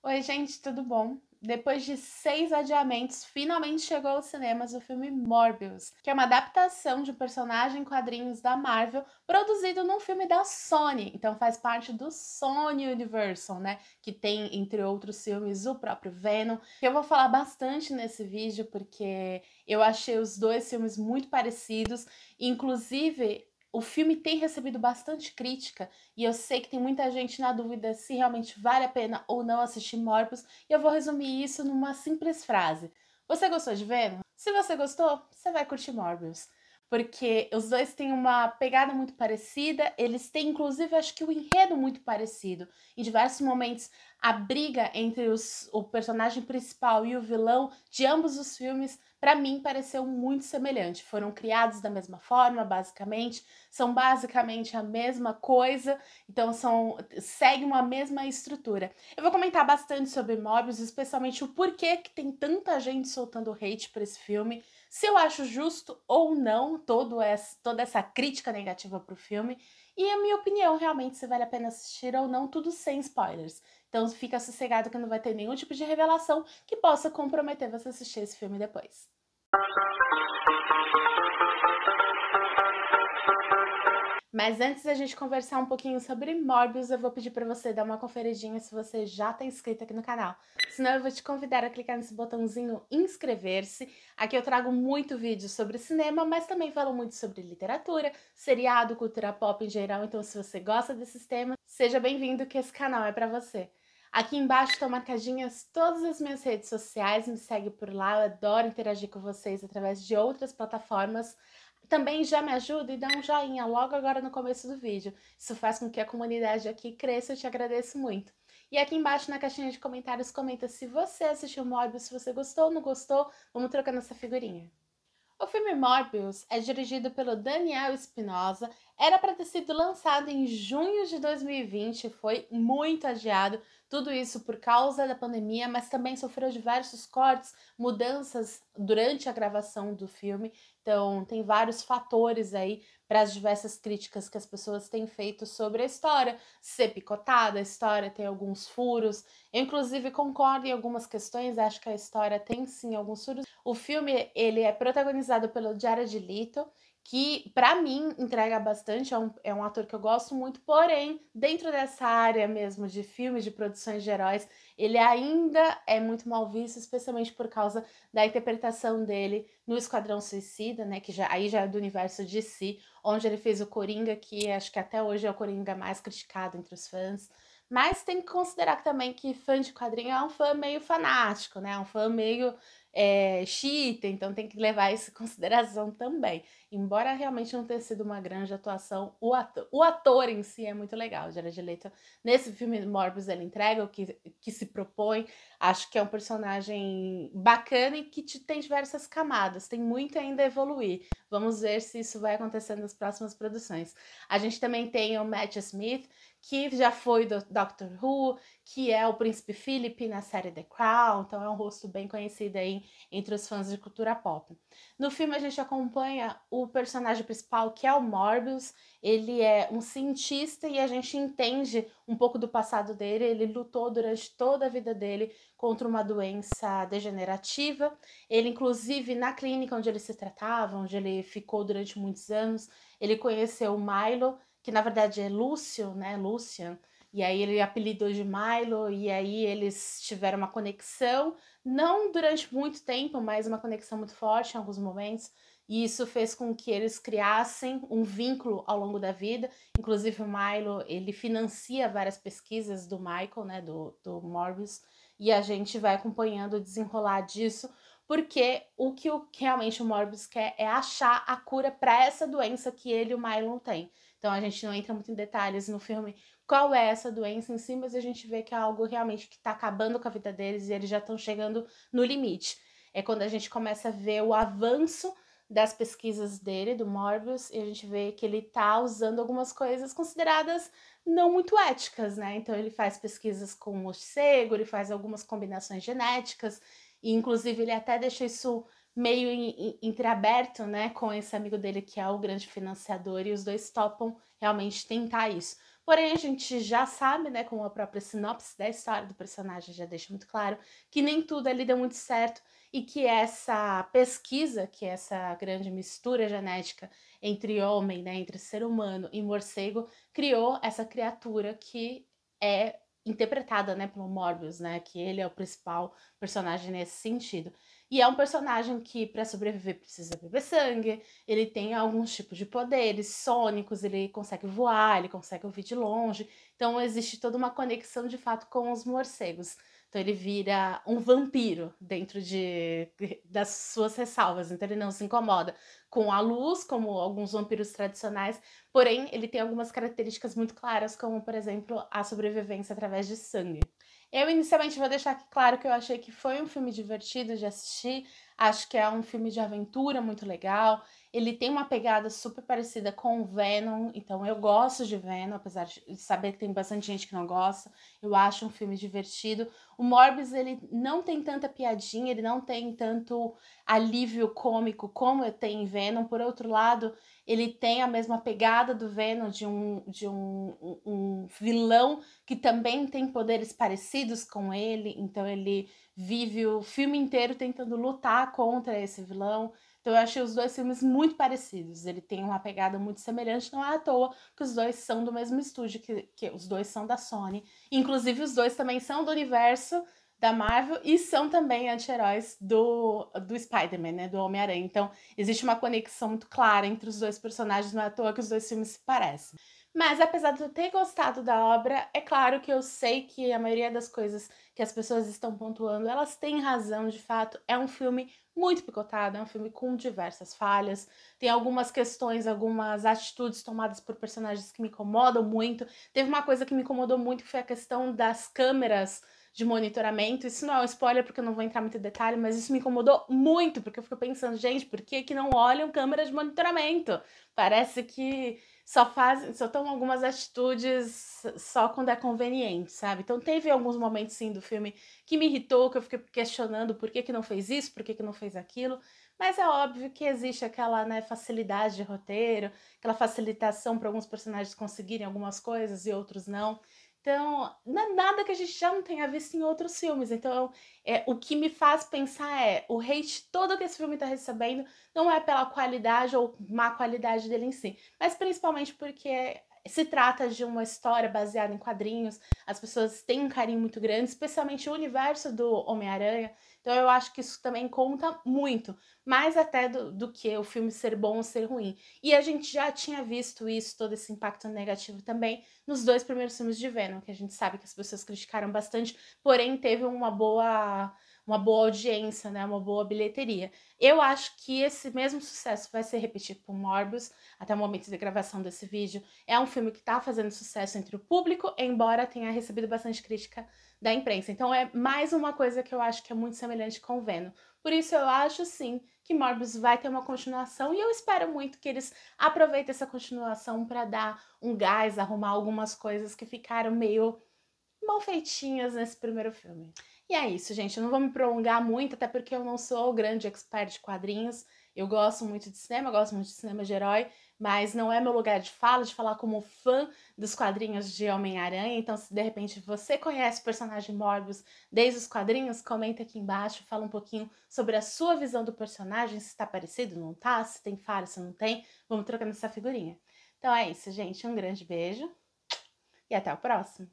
Oi, gente, tudo bom? Depois de 6 adiamentos, finalmente chegou aos cinemas o filme Morbius, que é uma adaptação de um personagem em quadrinhos da Marvel, produzido num filme da Sony. Então faz parte do Sony Universal, né? Que tem, entre outros filmes, o próprio Venom. Eu vou falar bastante nesse vídeo porque eu achei os dois filmes muito parecidos. Inclusive, o filme tem recebido bastante crítica e eu sei que tem muita gente na dúvida se realmente vale a pena ou não assistir Morbius, e eu vou resumir isso numa simples frase. Você gostou de Venom? Se você gostou, você vai curtir Morbius. Porque os dois têm uma pegada muito parecida, eles têm inclusive acho que o enredo muito parecido. Em diversos momentos, a briga entre o personagem principal e o vilão de ambos os filmes, para mim, pareceu muito semelhante. Foram criados da mesma forma, basicamente, são basicamente a mesma coisa, então segue uma mesma estrutura. Eu vou comentar bastante sobre Morbius, especialmente o porquê que tem tanta gente soltando hate para esse filme, se eu acho justo ou não toda essa crítica negativa pro filme, e a minha opinião realmente se vale a pena assistir ou não, tudo sem spoilers. Então fica sossegado que não vai ter nenhum tipo de revelação que possa comprometer você a assistir esse filme depois. Mas antes da gente conversar um pouquinho sobre Morbius, eu vou pedir para você dar uma conferidinha se você já está inscrito aqui no canal. Senão eu vou te convidar a clicar nesse botãozinho inscrever-se. Aqui eu trago muito vídeo sobre cinema, mas também falo muito sobre literatura, seriado, cultura pop em geral. Então se você gosta desses temas, seja bem-vindo que esse canal é para você. Aqui embaixo estão marcadinhas todas as minhas redes sociais, me segue por lá, eu adoro interagir com vocês através de outras plataformas. Também já me ajuda e dá um joinha logo agora no começo do vídeo. Isso faz com que a comunidade aqui cresça, eu te agradeço muito. E aqui embaixo na caixinha de comentários comenta se você assistiu Morbius, se você gostou ou não gostou, vamos trocando essa figurinha. O filme Morbius é dirigido pelo Daniel Espinosa, era para ter sido lançado em junho de 2020, foi muito adiado, tudo isso por causa da pandemia, mas também sofreu diversos cortes, mudanças durante a gravação do filme, então tem vários fatores aí para as diversas críticas que as pessoas têm feito sobre a história ser picotada, a história tem alguns furos, eu inclusive concordo em algumas questões, acho que a história tem sim alguns furos. O filme, ele é protagonizado pelo Jared Leto, que pra mim entrega bastante, é um ator que eu gosto muito, porém, dentro dessa área mesmo de filmes, de produções de heróis, ele ainda é muito mal visto, especialmente por causa da interpretação dele no Esquadrão Suicida, né, que aí já é do universo DC, onde ele fez o Coringa, que acho que até hoje é o Coringa mais criticado entre os fãs. Mas tem que considerar também que fã de quadrinho é um fã meio fanático, né? Um fã meio chita, então tem que levar isso em consideração também. Embora realmente não tenha sido uma grande atuação, o ator em si é muito legal. O Jared Leto, nesse filme Morbius, ele entrega o que se propõe. Acho que é um personagem bacana e que tem diversas camadas, tem muito ainda a evoluir. Vamos ver se isso vai acontecer nas próximas produções. A gente também tem o Matt Smith, que já foi do Doctor Who, que é o Príncipe Philip na série The Crown, então é um rosto bem conhecido aí entre os fãs de cultura pop. No filme a gente acompanha o personagem principal, que é o Morbius, ele é um cientista e a gente entende um pouco do passado dele, ele lutou durante toda a vida dele contra uma doença degenerativa, ele inclusive na clínica onde ele se tratava, onde ele ficou durante muitos anos, ele conheceu o Milo, que na verdade é Lúcio, né, Lucian, e aí ele apelidou de Milo, e aí eles tiveram uma conexão, não durante muito tempo, mas uma conexão muito forte em alguns momentos, e isso fez com que eles criassem um vínculo ao longo da vida, inclusive o Milo, ele financia várias pesquisas do Michael, né, do Morbius, e a gente vai acompanhando o desenrolar disso, porque o que realmente o Morbius quer é achar a cura para essa doença que ele e o Milo têm. Então a gente não entra muito em detalhes no filme qual é essa doença em si, mas a gente vê que é algo realmente que está acabando com a vida deles e eles já estão chegando no limite. É quando a gente começa a ver o avanço das pesquisas dele, do Morbius, e a gente vê que ele está usando algumas coisas consideradas não muito éticas, né? Então ele faz pesquisas com morcego, ele faz algumas combinações genéticas, e inclusive ele até deixa isso meio entreaberto, né, com esse amigo dele que é o grande financiador, e os dois topam realmente tentar isso. Porém, a gente já sabe, né, com a própria sinopse da história do personagem já deixa muito claro, que nem tudo ali deu muito certo e que essa pesquisa, que é essa grande mistura genética entre homem, né, entre ser humano e morcego, criou essa criatura que é interpretada, né, pelo Morbius, né, que ele é o principal personagem nesse sentido. E é um personagem que, para sobreviver, precisa beber sangue, ele tem alguns tipos de poderes sônicos, ele consegue voar, ele consegue ouvir de longe. Então existe toda uma conexão de fato com os morcegos. Então ele vira um vampiro dentro das suas ressalvas. Então ele não se incomoda com a luz, como alguns vampiros tradicionais, porém ele tem algumas características muito claras, como por exemplo a sobrevivência através de sangue. Eu inicialmente vou deixar aqui claro que eu achei que foi um filme divertido de assistir, acho que é um filme de aventura muito legal, ele tem uma pegada super parecida com o Venom, então eu gosto de Venom, apesar de saber que tem bastante gente que não gosta, eu acho um filme divertido. O Morbius, ele não tem tanta piadinha, ele não tem tanto alívio cômico como tem em Venom, por outro lado, ele tem a mesma pegada do Venom, de um vilão que também tem poderes parecidos com ele, então ele vive o filme inteiro tentando lutar contra esse vilão. Então eu achei os dois filmes muito parecidos, ele tem uma pegada muito semelhante, não é à toa que os dois são do mesmo estúdio, que os dois são da Sony. Inclusive os dois também são do universo da Marvel e são também anti-heróis do Spider-Man, né, do Homem-Aranha. Então existe uma conexão muito clara entre os dois personagens, não é à toa que os dois filmes se parecem. Mas apesar de eu ter gostado da obra, é claro que eu sei que a maioria das coisas que as pessoas estão pontuando, elas têm razão, de fato. É um filme muito picotado, é um filme com diversas falhas. Tem algumas questões, algumas atitudes tomadas por personagens que me incomodam muito. Teve uma coisa que me incomodou muito, que foi a questão das câmeras de monitoramento. Isso não é um spoiler, porque eu não vou entrar muito em detalhe, mas isso me incomodou muito, porque eu fico pensando, gente, por que que não olham câmeras de monitoramento? Parece que só tomam algumas atitudes só quando é conveniente, sabe? Então teve alguns momentos sim do filme que me irritou, que eu fiquei questionando por que que não fez isso, por que que não fez aquilo, mas é óbvio que existe aquela, né, facilidade de roteiro, aquela facilitação para alguns personagens conseguirem algumas coisas e outros não. Então, não é nada que a gente já não tenha visto em outros filmes. Então, o que me faz pensar o hate todo que esse filme está recebendo não é pela qualidade ou má qualidade dele em si, mas principalmente porque se trata de uma história baseada em quadrinhos, as pessoas têm um carinho muito grande, especialmente o universo do Homem-Aranha, então eu acho que isso também conta muito, mais até do que o filme ser bom ou ser ruim. E a gente já tinha visto isso, todo esse impacto negativo também, nos dois primeiros filmes de Venom, que a gente sabe que as pessoas criticaram bastante, porém teve uma boa audiência, né, uma boa bilheteria. Eu acho que esse mesmo sucesso vai ser repetido por Morbius, até o momento da gravação desse vídeo. É um filme que está fazendo sucesso entre o público, embora tenha recebido bastante crítica da imprensa. Então é mais uma coisa que eu acho que é muito semelhante com Venom. Por isso eu acho sim que Morbius vai ter uma continuação e eu espero muito que eles aproveitem essa continuação para dar um gás, arrumar algumas coisas que ficaram meio mal feitinhas nesse primeiro filme. E é isso, gente. Eu não vou me prolongar muito, até porque eu não sou grande expert de quadrinhos. Eu gosto muito de cinema, gosto muito de cinema de herói, mas não é meu lugar de fala, de falar como fã dos quadrinhos de Homem-Aranha. Então, se de repente você conhece o personagem Morbius desde os quadrinhos, comenta aqui embaixo, fala um pouquinho sobre a sua visão do personagem, se tá parecido, não tá, se tem falha, se não tem. Vamos trocando essa figurinha. Então é isso, gente. Um grande beijo e até o próximo.